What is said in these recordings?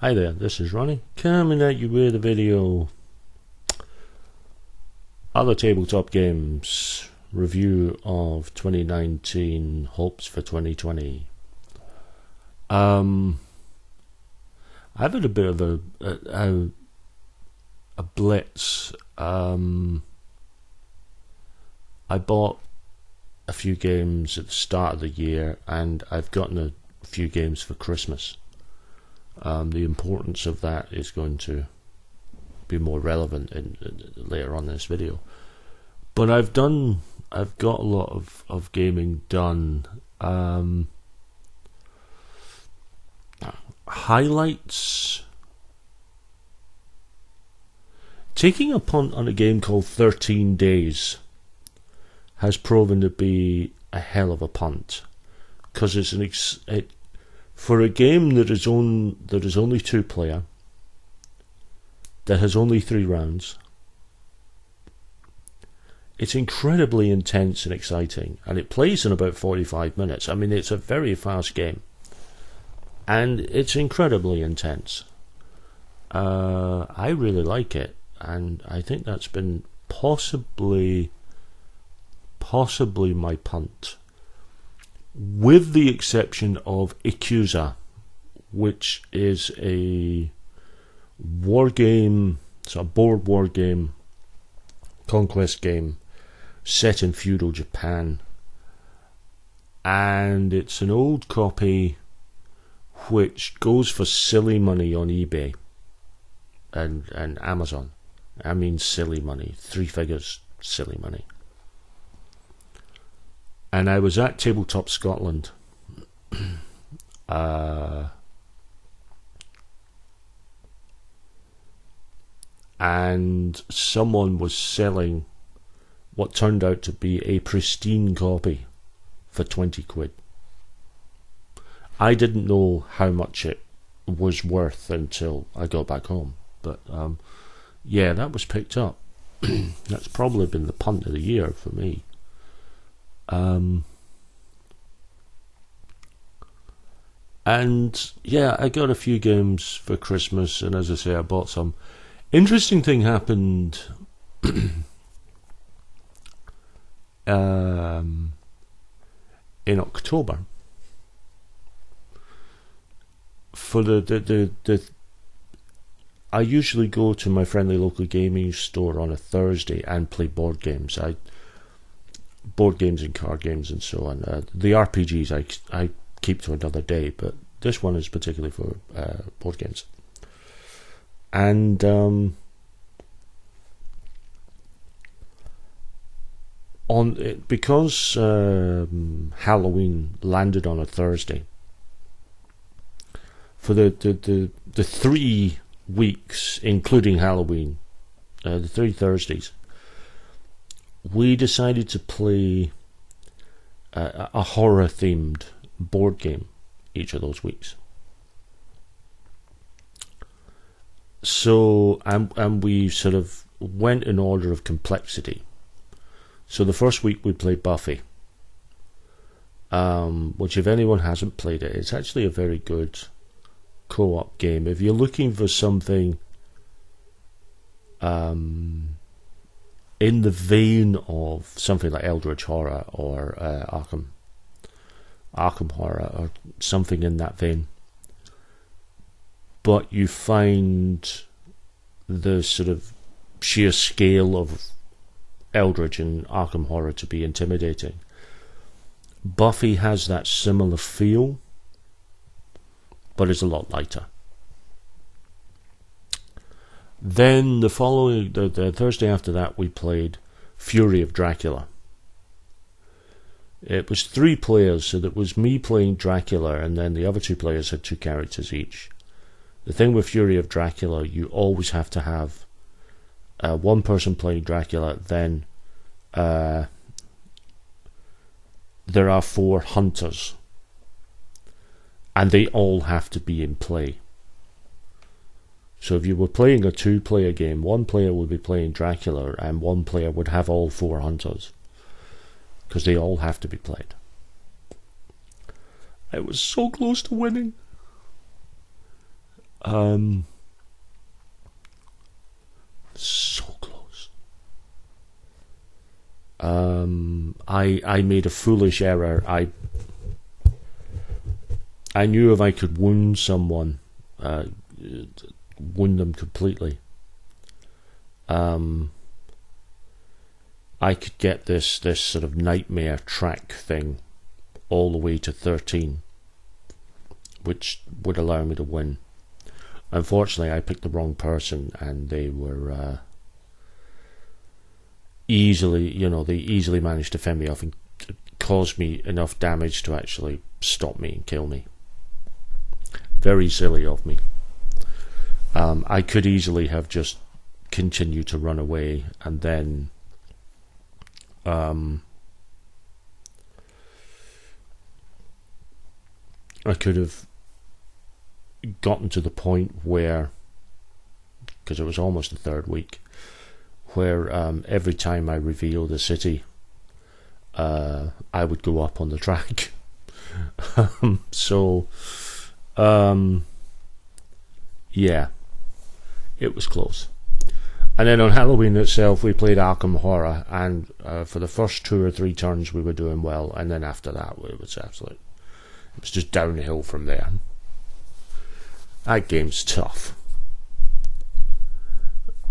Hi there, this is Ronnie, coming at you with a video. Other tabletop games review of 2019, hopes for 2020. I've had a bit of a blitz. I bought a few games at the start of the year, and I've gotten a few games for Christmas. The importance of that is going to be more relevant later on in this video. But I've got a lot of gaming done. Highlights. Taking a punt on a game called 13 Days has proven to be a hell of a punt, because it's for a game that is only 2-player, that has only 3 rounds. It's incredibly intense and exciting, and it plays in about 45 minutes. I mean, it's a very fast game, and it's incredibly intense. I really like it, and I think that's been possibly my punt, with the exception of Ikusa, which is a war game. It's a board war game, conquest game, set in feudal Japan, and it's an old copy which goes for silly money on eBay and Amazon. I mean silly money, 3 figures silly money. And I was at Tabletop Scotland and someone was selling what turned out to be a pristine copy for 20 quid. I didn't know how much it was worth until I got back home, but yeah, that was picked up. That's probably been the punt of the year for me. And yeah, I got a few games for Christmas, and as I say, I bought some. Interesting thing happened in October. For the I usually go to my friendly local gaming store on a Thursday and play board games. Board games and card games and so on. The RPGs I keep to another day, but this one is particularly for board games. And because Halloween landed on a Thursday, for the 3 weeks, including Halloween, the 3 Thursdays, we decided to play a horror-themed board game each of those weeks. So, and we sort of went in order of complexity. So the first week we played Buffy, which, if anyone hasn't played it, it's actually a very good co-op game. If you're looking for something in the vein of something like Eldritch Horror or Arkham Horror or something in that vein, but you find the sort of sheer scale of Eldritch and Arkham Horror to be intimidating, Buffy has that similar feel, but it's a lot lighter. Then the Thursday after that, we played Fury of Dracula. It was 3 players, so that was me playing Dracula, and then the other 2 players had 2 characters each. The thing with Fury of Dracula, you always have to have one person playing Dracula, then there are 4 hunters, and they all have to be in play. So if you were playing a 2-player game, 1 player would be playing Dracula, and 1 player would have all 4 hunters, because they all have to be played. I was so close to winning. So close. I made a foolish error. I knew if I could wound someone, wound them completely, I could get this sort of nightmare track thing all the way to 13, which would allow me to win. Unfortunately, I picked the wrong person, and they were they easily managed to fend me off and cause me enough damage to actually stop me and kill me. Very silly of me. I could easily have just continued to run away, and then I could have gotten to the point where, because it was almost the third week, where every time I revealed a city, I would go up on the track. Yeah, it was close. And then on Halloween itself, we played Arkham Horror, and for the first 2 or 3 turns we were doing well, and then after that it was just downhill from there. That game's tough.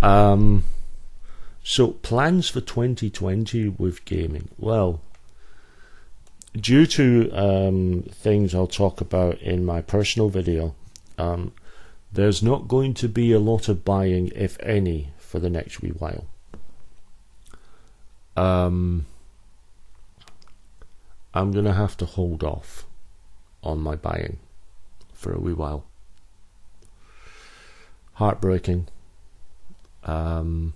So plans for 2020 with gaming. Well, due to things I'll talk about in my personal video, there's not going to be a lot of buying, if any, for the next wee while. I'm going to have to hold off on my buying for a wee while. Heartbreaking, but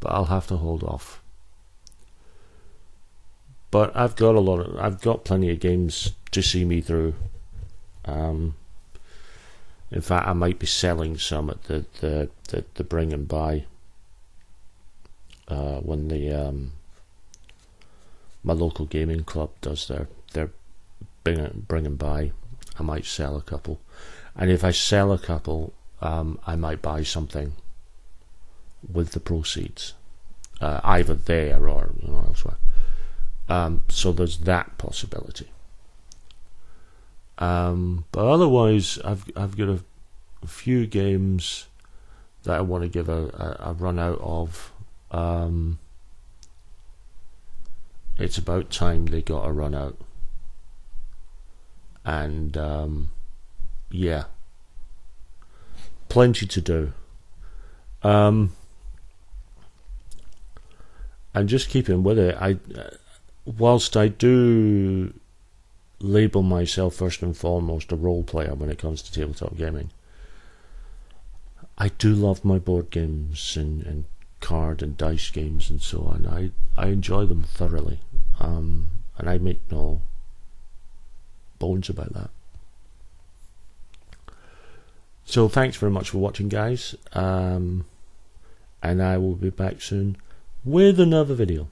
I'll have to hold off. But I've got plenty of games to see me through. In fact, I might be selling some at the bring and buy when my local gaming club does their bring and buy. I might sell a couple, and if I sell a couple, I might buy something with the proceeds, either there or elsewhere. So there's that possibility. But otherwise, I've got a few games that I want to give a run out of. It's about time they got a run out. And yeah, plenty to do. And just keeping with it, whilst I do label myself first and foremost a role player when it comes to tabletop gaming, I do love my board games and card and dice games and so on. I enjoy them thoroughly, and I make no bones about that. So thanks very much for watching, guys, and I will be back soon with another video.